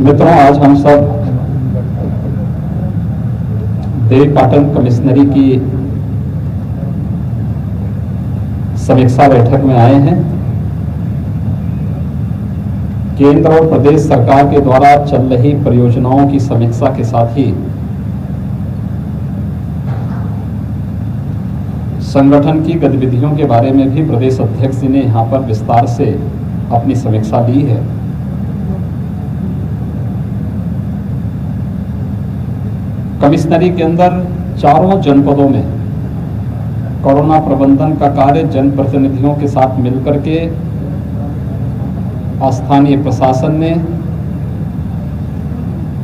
मित्रों, आज हम सब देवीपाटन कमिश्नरी की समीक्षा बैठक में आए हैं। केंद्र और प्रदेश सरकार के द्वारा चल रही परियोजनाओं की समीक्षा के साथ ही संगठन की गतिविधियों के बारे में भी प्रदेश अध्यक्ष जी ने यहाँ पर विस्तार से अपनी समीक्षा ली है। कमिश्नरी के अंदर चारों जनपदों में कोरोना प्रबंधन का कार्य जनप्रतिनिधियों के साथ मिलकर के स्थानीय प्रशासन ने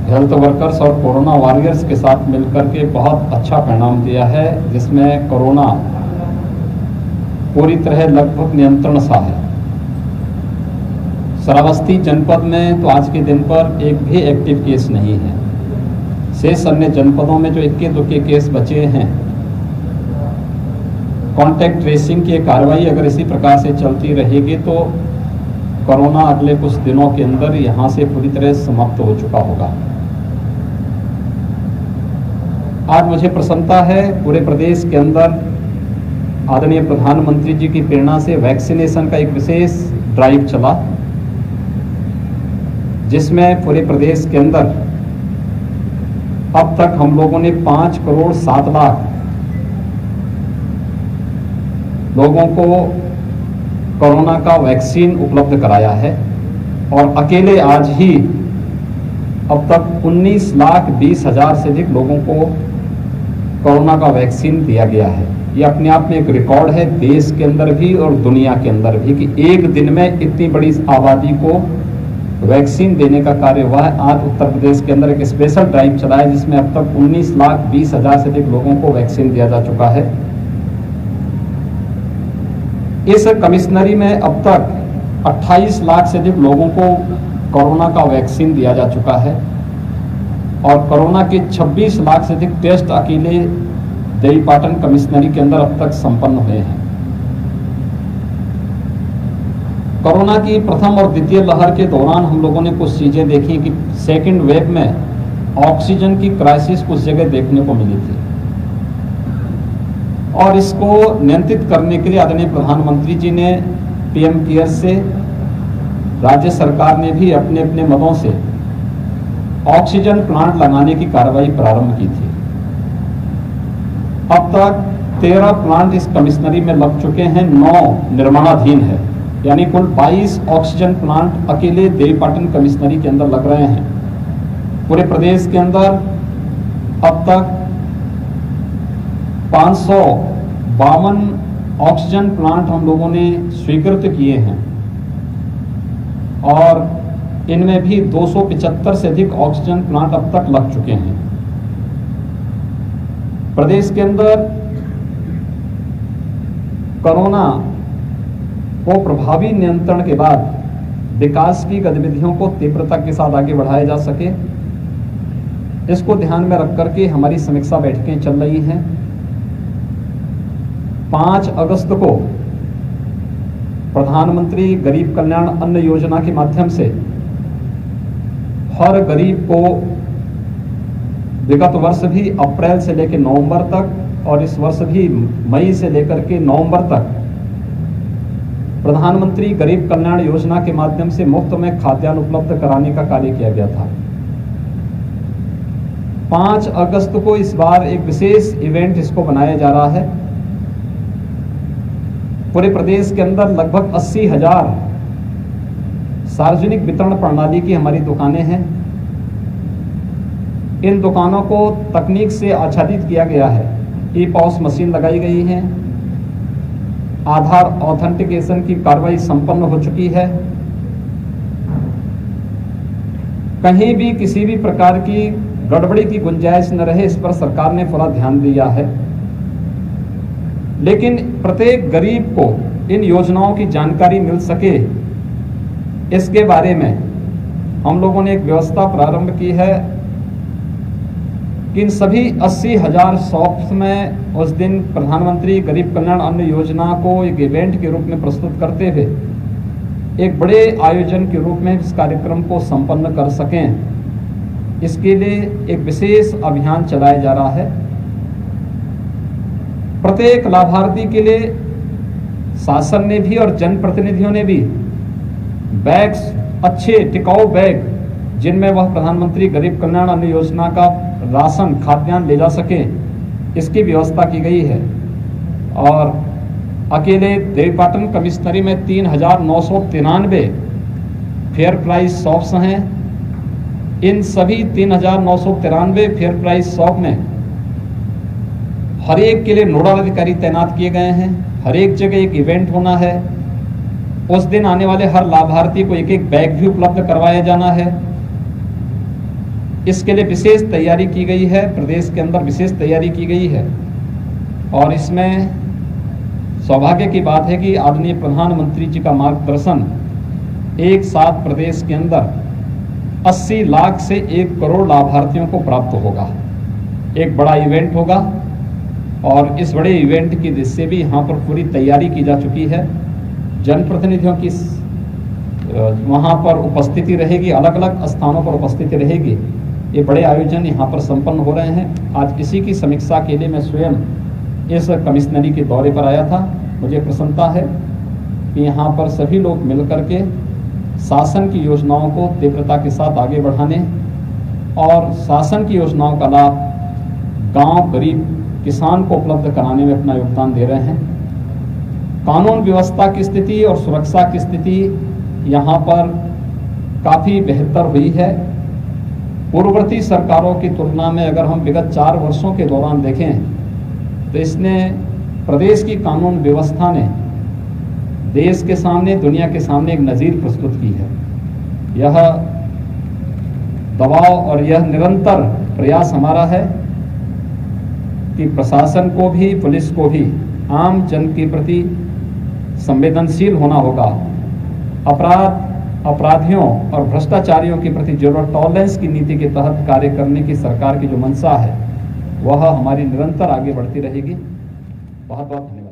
हेल्थ वर्कर्स और कोरोना वॉरियर्स के साथ मिलकर के बहुत अच्छा परिणाम दिया है, जिसमें कोरोना पूरी तरह लगभग नियंत्रण सा है। श्रावस्ती जनपद में तो आज के दिन पर एक भी एक्टिव केस नहीं है। शेष अन्य जनपदों में जो इक्के दुक्के केस बचे हैं, कॉन्टैक्ट ट्रेसिंग की कार्रवाई अगर इसी प्रकार से चलती रहेगी तो कोरोना अगले कुछ दिनों के अंदर यहाँ से पूरी तरह समाप्त हो चुका होगा। आज मुझे प्रसन्नता है, पूरे प्रदेश के अंदर आदरणीय प्रधानमंत्री जी की प्रेरणा से वैक्सीनेशन का एक विशेष ड्राइव चला, जिसमें पूरे प्रदेश के अंदर अब तक हम लोगों ने 5 करोड़ 7 लाख लोगों को कोरोना का वैक्सीन उपलब्ध कराया है और अकेले आज ही अब तक 19,20,000 से अधिक लोगों को कोरोना का वैक्सीन दिया गया है। ये अपने आप में एक रिकॉर्ड है, देश के अंदर भी और दुनिया के अंदर भी, कि एक दिन में इतनी बड़ी आबादी को वैक्सीन देने का कार्य हुआ है। आज उत्तर प्रदेश के अंदर एक स्पेशल ड्राइव चला है, जिसमें अब तक 19,20,000 से अधिक लोगों को वैक्सीन दिया जा चुका है। इस कमिश्नरी में अब तक 28 लाख से अधिक लोगों को कोरोना का वैक्सीन दिया जा चुका है और कोरोना के 26 लाख से अधिक टेस्ट अकेले देवीपाटन कमिश्नरी के अंदर अब तक संपन्न हुए हैं। कोरोना की प्रथम और द्वितीय लहर के दौरान हम लोगों ने कुछ चीजें देखी कि सेकंड वेव में ऑक्सीजन की क्राइसिस कुछ जगह देखने को मिली थी और इसको नियंत्रित करने के लिए आदरणीय प्रधानमंत्री जी ने पीएम केयर्स से, राज्य सरकार ने भी अपने अपने मदों से ऑक्सीजन प्लांट लगाने की कार्रवाई प्रारंभ की थी। अब तक 13 प्लांट इस कमिश्नरी में लग चुके हैं, 9 निर्माणाधीन है, यानी कुल 22 ऑक्सीजन प्लांट अकेले देवीपाटन कमिश्नरी के अंदर लग रहे हैं। पूरे प्रदेश के अंदर अब तक 552 ऑक्सीजन प्लांट हम लोगों ने स्वीकृत किए हैं और इनमें भी 275 से अधिक ऑक्सीजन प्लांट अब तक लग चुके हैं। प्रदेश के अंदर कोरोना को प्रभावी नियंत्रण के बाद विकास की गतिविधियों को तीव्रता के साथ आगे बढ़ाया जा सके, इसको ध्यान में रख करके हमारी समीक्षा बैठकें चल रही हैं। 5 अगस्त को प्रधानमंत्री गरीब कल्याण अन्न योजना के माध्यम से हर गरीब को विगत वर्ष भी अप्रैल से लेकर नवंबर तक और इस वर्ष भी मई से लेकर के नवंबर तक प्रधानमंत्री गरीब कल्याण योजना के माध्यम से मुफ्त में खाद्यान्न उपलब्ध कराने का कार्य किया गया था। 5 अगस्त को इस बार एक विशेष इवेंट इसको बनाया जा रहा है। पूरे प्रदेश के अंदर लगभग 80,000 सार्वजनिक वितरण प्रणाली की हमारी दुकानें हैं। इन दुकानों को तकनीक से आच्छादित किया गया है। ई-पॉस मशीन लगाई गई है, आधार ऑथेंटिकेशन की कार्रवाई संपन्न हो चुकी है। कहीं भी किसी भी प्रकार की गड़बड़ी की गुंजाइश न रहे, इस पर सरकार ने पूरा ध्यान दिया है। लेकिन प्रत्येक गरीब को इन योजनाओं की जानकारी मिल सके, इसके बारे में हम लोगों ने एक व्यवस्था प्रारंभ की है कि इन सभी 80,000 शॉप्स में उस दिन प्रधानमंत्री गरीब कल्याण अन्न योजना को एक इवेंट के रूप में प्रस्तुत करते हुए एक बड़े आयोजन के रूप में इस कार्यक्रम को संपन्न कर सकें, इसके लिए एक विशेष अभियान चलाया जा रहा है। प्रत्येक लाभार्थी के लिए शासन ने भी और जनप्रतिनिधियों ने भी बैग्स, अच्छे टिकाऊ बैग, जिनमें वह प्रधानमंत्री गरीब कल्याण अन्न योजना का राशन खाद्यान्न ले जा सके, इसकी व्यवस्था की गई है। और अकेले देवीपाटन कमिश्नरी में 3,993 फेयर प्राइस शॉप्स हैं। इन सभी 3,993 फेयर प्राइस शॉप में हर एक के लिए नोडल अधिकारी तैनात किए गए हैं। हर एक जगह एक इवेंट होना है। उस दिन आने वाले हर लाभार्थी को एक एक बैग भी उपलब्ध करवाया जाना है। इसके लिए विशेष तैयारी की गई है, प्रदेश के अंदर विशेष तैयारी की गई है। और इसमें सौभाग्य की बात है कि आदरणीय प्रधानमंत्री जी का मार्गदर्शन एक साथ प्रदेश के अंदर 80 लाख से 1 करोड़ लाभार्थियों को प्राप्त होगा। एक बड़ा इवेंट होगा और इस बड़े इवेंट की दृष्टि से भी यहाँ पर पूरी तैयारी की जा चुकी है। जनप्रतिनिधियों की वहाँ पर उपस्थिति रहेगी, अलग अलग स्थानों पर उपस्थिति रहेगी। ये बड़े आयोजन यहाँ पर संपन्न हो रहे हैं। आज इसी की समीक्षा के लिए मैं स्वयं इस कमिश्नरी के दौरे पर आया था। मुझे प्रसन्नता है कि यहाँ पर सभी लोग मिलकर के शासन की योजनाओं को तीव्रता के साथ आगे बढ़ाने और शासन की योजनाओं का लाभ गांव, गरीब किसान को उपलब्ध कराने में अपना योगदान दे रहे हैं। कानून व्यवस्था की स्थिति और सुरक्षा की स्थिति यहाँ पर काफ़ी बेहतर हुई है। पूर्ववर्ती सरकारों की तुलना में अगर हम विगत 4 वर्षों के दौरान देखें तो इसने प्रदेश की कानून व्यवस्था ने देश के सामने, दुनिया के सामने एक नज़ीर प्रस्तुत की है। यह दबाव और यह निरंतर प्रयास हमारा है कि प्रशासन को भी, पुलिस को भी आम जन के प्रति संवेदनशील होना होगा। अपराधियों और भ्रष्टाचारियों के प्रति जीरो टॉलरेंस की नीति के तहत कार्य करने की सरकार की जो मंशा है वह हमारी निरंतर आगे बढ़ती रहेगी। बहुत बहुत धन्यवाद।